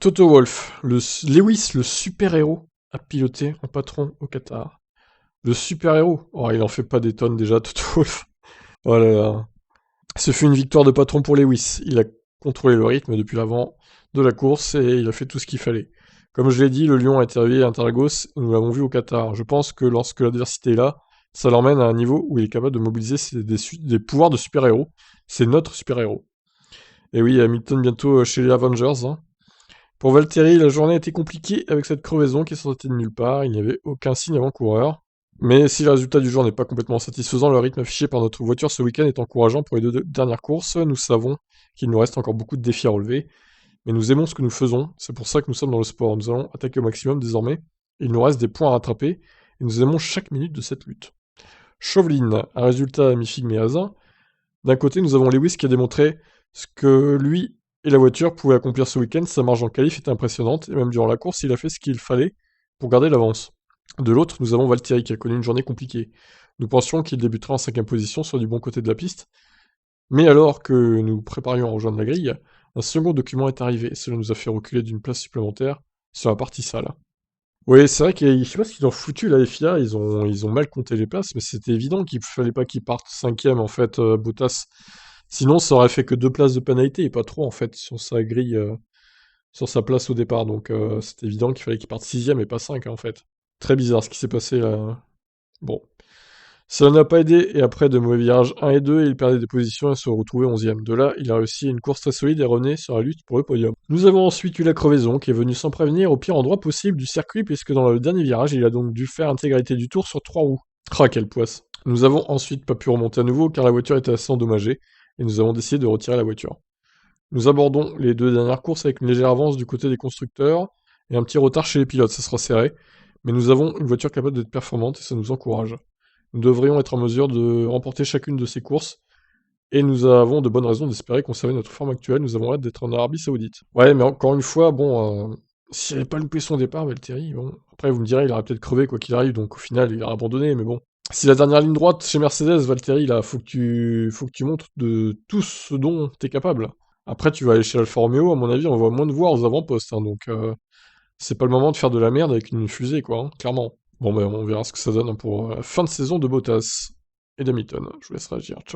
Toto Wolff, Lewis, le super-héros, a piloté en patron au Qatar. Le super-héros. Oh, il en fait pas des tonnes déjà, Toto Wolff. Oh là là. Ce fut une victoire de patron pour Lewis. Il a contrôlé le rythme depuis l'avant de la course et il a fait tout ce qu'il fallait. Comme je l'ai dit, le Lion a été réveillé à Interlagos et nous l'avons vu au Qatar. Je pense que lorsque l'adversité est là, ça l'emmène à un niveau où il est capable de mobiliser des pouvoirs de super-héros. C'est notre super-héros. Et oui, Hamilton bientôt chez les Avengers, hein. Pour Valtteri, la journée a été compliquée avec cette crevaison qui est sortie de nulle part. Il n'y avait aucun signe avant-coureur. Mais si le résultat du jour n'est pas complètement satisfaisant, le rythme affiché par notre voiture ce week-end est encourageant pour les deux dernières courses. Nous savons qu'il nous reste encore beaucoup de défis à relever, mais nous aimons ce que nous faisons. C'est pour ça que nous sommes dans le sport. Nous allons attaquer au maximum désormais. Il nous reste des points à rattraper et nous aimons chaque minute de cette lutte. Chauvelin, un résultat mi-figue mi-raisin. D'un côté, nous avons Lewis qui a démontré ce que lui et la voiture pouvaient accomplir ce week-end. Sa marge en qualif était impressionnante et même durant la course, il a fait ce qu'il fallait pour garder l'avance. De l'autre, nous avons Valtteri qui a connu une journée compliquée. Nous pensions qu'il débuterait en 5ème position sur du bon côté de la piste, mais alors que nous préparions à rejoindre la grille, un second document est arrivé. Cela nous a fait reculer d'une place supplémentaire sur la partie salle. Oui, c'est vrai que je sais pas ce qu'ils ont foutu la FIA, ils ont mal compté les places, mais c'était évident qu'il fallait pas qu'ils partent 5ème en fait, Bottas. Sinon, ça aurait fait que 2 places de pénalité et pas 3 en fait sur sa grille, sur sa place au départ. Donc c'était évident qu'il fallait qu'il parte 6ème et pas 5 en fait. Très bizarre ce qui s'est passé là. Bon. Ça n'a pas aidé, et après de mauvais virages 1 et 2, il perdait des positions et se retrouvait 11ème. De là, il a réussi une course très solide et revenait sur la lutte pour le podium. Nous avons ensuite eu la crevaison, qui est venue sans prévenir au pire endroit possible du circuit, puisque dans le dernier virage, il a donc dû faire intégralité du tour sur 3 roues. Ah, quelle poisse. Nous avons ensuite pas pu remonter à nouveau, car la voiture était assez endommagée, et nous avons décidé de retirer la voiture. Nous abordons les 2 dernières courses avec une légère avance du côté des constructeurs, et un petit retard chez les pilotes, ça sera serré, mais nous avons une voiture capable d'être performante, et ça nous encourage. Nous devrions être en mesure de remporter chacune de ces courses, et nous avons de bonnes raisons d'espérer conserver notre forme actuelle. Nous avons hâte d'être en Arabie Saoudite. Ouais, mais encore une fois, bon, s'il n'avait pas loupé son départ, Valtteri, bon. Après, vous me direz, il aurait peut-être crevé quoi qu'il arrive, donc au final, il a abandonné, mais bon. Si la dernière ligne droite chez Mercedes, Valtteri, là, faut que tu montres de tout ce dont tu es capable. Après, tu vas aller chez Alfa Romeo, à mon avis, on va moins te voir aux avant-postes, hein, donc c'est pas le moment de faire de la merde avec une fusée, quoi, hein, clairement. Bon, ben, on verra ce que ça donne pour la fin de saison de Bottas et d'Hamilton. Je vous laisse réagir. Ciao.